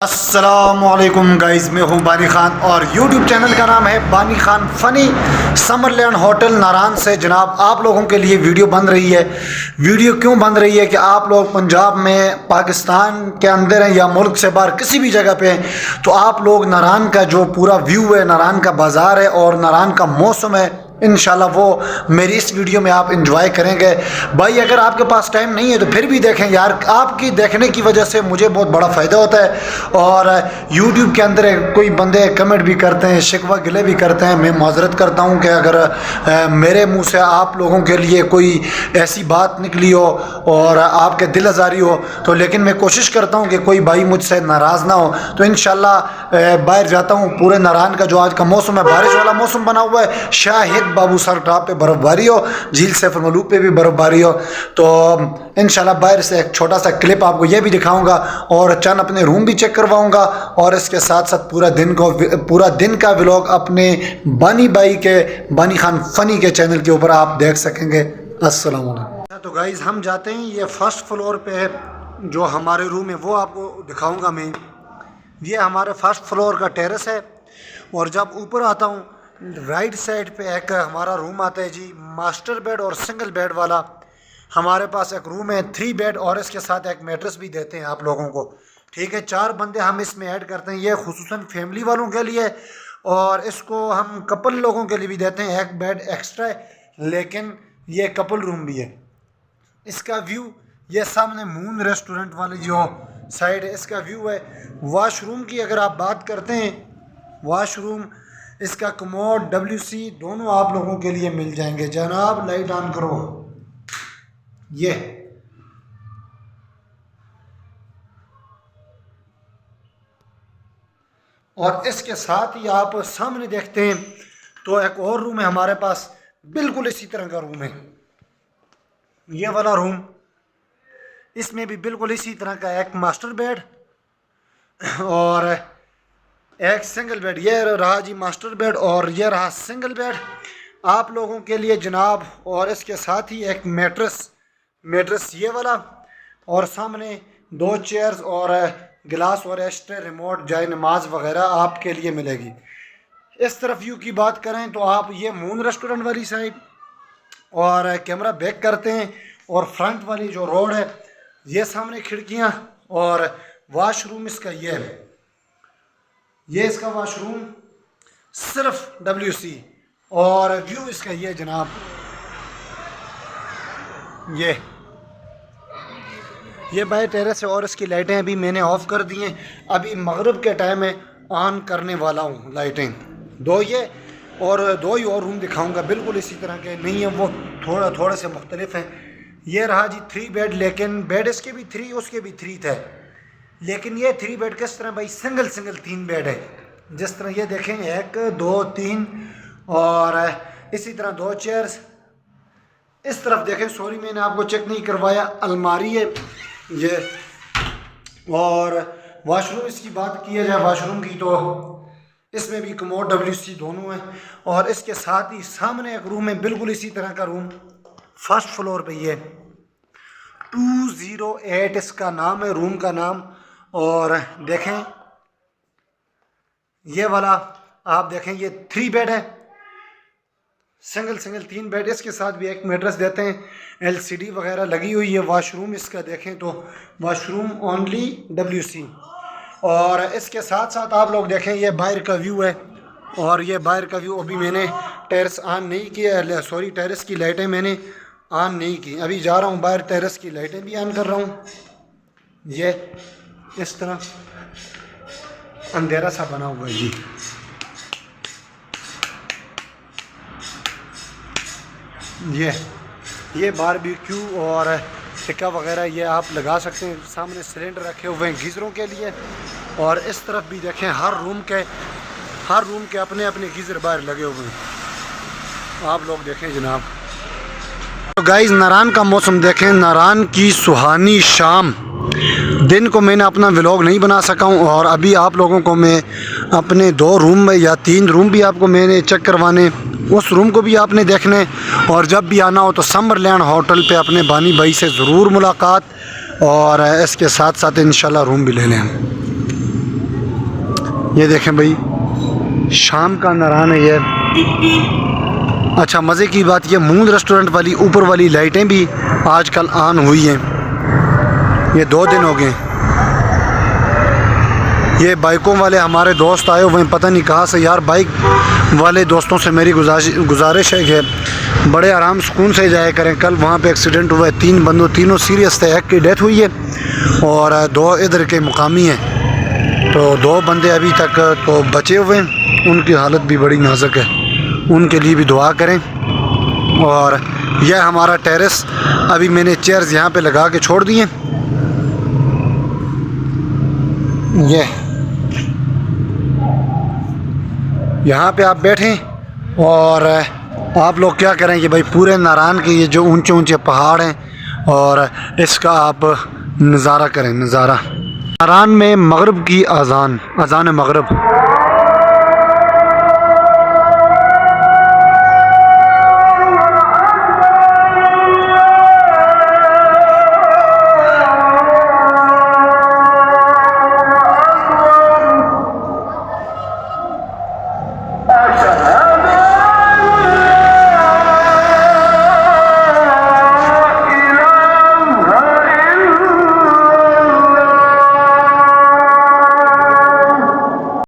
अस्सलामुअलैकुम गाइज़, मैं हूं बानी ख़ान और यूट्यूब चैनल का नाम है बानी ख़ान फ़नी। समरलैंड होटल नारान से जनाब आप लोगों के लिए वीडियो बन रही है। वीडियो क्यों बन रही है कि आप लोग पंजाब में, पाकिस्तान के अंदर हैं या मुल्क से बाहर किसी भी जगह पे हैं तो आप लोग नारान का जो पूरा व्यू है, नारान का बाज़ार है और नारान का मौसम है, इंशाल्लाह वो मेरी इस वीडियो में आप इंजॉय करेंगे। भाई अगर आपके पास टाइम नहीं है तो फिर भी देखें यार, आपकी देखने की वजह से मुझे बहुत बड़ा फ़ायदा होता है। और यूट्यूब के अंदर कोई बंदे कमेंट भी करते हैं, शिकवा गिले भी करते हैं। मैं माजरत करता हूं कि अगर मेरे मुंह से आप लोगों के लिए कोई ऐसी बात निकली हो और आपके दिल आज़ारी हो तो, लेकिन मैं कोशिश करता हूं कि कोई भाई मुझसे नाराज़ ना हो। तो इंशाल्लाह बाहर जाता हूं। पूरे नारान का जो आज का मौसम है, बारिश वाला मौसम बना हुआ है। शाहिद बाबू सर टॉप पे बर्फबारी हो, झील सैफुल मलूक पे भी बर्फबारी हो। तो इंशाल्लाह बाहर से एक छोटा सा क्लिप आपको ये भी दिखाऊंगा और चंद अपने रूम भी चेक करवाऊंगा और इसके साथ साथ पूरा दिन का व्लॉग अपने बानी भाई के बानी खान फनी के चैनल के ऊपर आप देख सकेंगे। अस्सलाम वालेकुम। तो गाइज हम जाते हैं, ये फर्स्ट फ्लोर पे है जो हमारे रूम है वो आपको दिखाऊंगा मैं। ये हमारे फर्स्ट फ्लोर का टेरेस है और जब ऊपर आता हूँ राइट साइड पे एक हमारा रूम आता है जी, मास्टर बेड और सिंगल बेड वाला। हमारे पास एक रूम है 3 बेड और इसके साथ एक मैट्रेस भी देते हैं आप लोगों को। ठीक है, 4 बंदे हम इसमें ऐड करते हैं। ये खुसूसन फैमिली वालों के लिए और इसको हम कपल लोगों के लिए भी देते हैं। एक बेड एक्स्ट्रा है लेकिन ये कपल रूम भी है। इसका व्यू ये सामने मून रेस्टोरेंट वाली जो साइड है इसका व्यू है। वाशरूम की अगर आप बात करते हैं, वाशरूम इसका कमोड WC दोनों आप लोगों के लिए मिल जाएंगे। जनाब लाइट ऑन करो, ये और इसके साथ ही आप सामने देखते हैं तो एक और रूम है हमारे पास, बिल्कुल इसी तरह का रूम है। ये वाला रूम, इसमें भी बिल्कुल इसी तरह का एक मास्टर बेड और एक सिंगल बेड। ये रहा जी मास्टर बेड और ये रहा सिंगल बेड आप लोगों के लिए जनाब। और इसके साथ ही एक मैट्रेस ये वाला और सामने 2 चेयर्स और गिलास और एस्ट्रे, रिमोट, जाए नमाज वगैरह आपके लिए मिलेगी। इस तरफ व्यू की बात करें तो आप ये मून रेस्टोरेंट वाली साइड और कैमरा बैक करते हैं और फ्रंट वाली जो रोड है, ये सामने खिड़कियां और वाशरूम इसका ये है। ये इसका वाशरूम सिर्फ WC और व्यू इसका ये जनाब। ये बाय टेरेस है और इसकी लाइटें अभी मैंने ऑफ कर दी हैं। अभी मगरिब के टाइम में ऑन करने वाला हूँ लाइटें। 2 ये और 2 ही और रूम दिखाऊंगा, बिल्कुल इसी तरह के नहीं है, वो थोड़े से मुख्तलिफ हैं। ये रहा जी 3 बेड, लेकिन बेड इसके भी 3 उसके भी 3 थे, लेकिन ये 3 बेड किस तरह भाई, सिंगल 3 बेड है। जिस तरह ये देखें 1 2 3 और इसी तरह 2 चेयर्स। इस तरफ देखें, सॉरी मैंने आपको चेक नहीं करवाया, अलमारी है ये। और वाशरूम इसकी बात की जाए वाशरूम की तो इसमें भी कमोड WC दोनों है और इसके साथ ही सामने एक रूम है बिल्कुल इसी तरह का रूम फर्स्ट फ्लोर पे। ये 208 इसका नाम है, रूम का नाम। और देखें ये वाला, आप देखें ये 3 बेड है, सिंगल 3 बेड। इसके साथ भी एक मैट्रेस देते हैं, LCD वगैरह लगी हुई है। वाशरूम इसका देखें तो वाशरूम ओनली WC। और इसके साथ साथ आप लोग देखें ये बाहर का व्यू है और ये बाहर का व्यू अभी मैंने टेरेस ऑन नहीं किया, सॉरी टेरेस की लाइटें मैंने ऑन नहीं की। अभी जा रहा हूँ बाहर, टेरेस की लाइटें भी ऑन कर रहा हूँ। ये इस तरह अंधेरा सा बना हुआ है जी। ये बारबेक्यू और टिक्का वगैरह ये आप लगा सकते हैं। सामने सिलेंडर रखे हुए हैं गीज़रों के लिए। और इस तरफ भी देखें हर रूम के अपने अपने गीज़र बाहर लगे हुए हैं। आप लोग देखें जनाब। तो गाइस नारान का मौसम देखें, नारान की सुहानी शाम। दिन को मैंने अपना व्लॉग नहीं बना सका हूँ और अभी आप लोगों को मैं अपने 2 रूम में या 3 रूम भी आपको मैंने चेक करवाने, उस रूम को भी आपने देखने। और जब भी आना हो तो समरलैंड होटल पे अपने बानी भाई से ज़रूर मुलाकात और इसके साथ साथ इंशाल्लाह रूम भी ले लें। ये देखें भाई, शाम का नारान है ये। अच्छा, मज़े की बात ये मून रेस्टोरेंट वाली ऊपर वाली लाइटें भी आजकल ऑन हुई हैं। ये 2 दिन हो गए। ये बाइकों वाले हमारे दोस्त आए हुए हैं, पता नहीं कहाँ से यार। बाइक वाले दोस्तों से मेरी गुजारिश है कि बड़े आराम सुकून से जाया करें। कल वहाँ पे एक्सीडेंट हुआ है, 3 बंदों, तीनों सीरियस थे। एक की डेथ हुई है और 2 इधर के मुकामी हैं। तो 2 बंदे अभी तक तो बचे हुए हैं, उनकी हालत भी बड़ी नाजुक है, उनके लिए भी दुआ करें। और यह हमारा टेरेस, अभी मैंने चेयर्स यहाँ पे लगा के छोड़ दिए। ये यहाँ पे आप बैठें और आप लोग क्या करें कि भाई पूरे नारान के ये जो ऊंचे ऊंचे पहाड़ हैं और इसका आप नज़ारा करें। नज़ारा नारान में मगरिब की अजान मगरिब।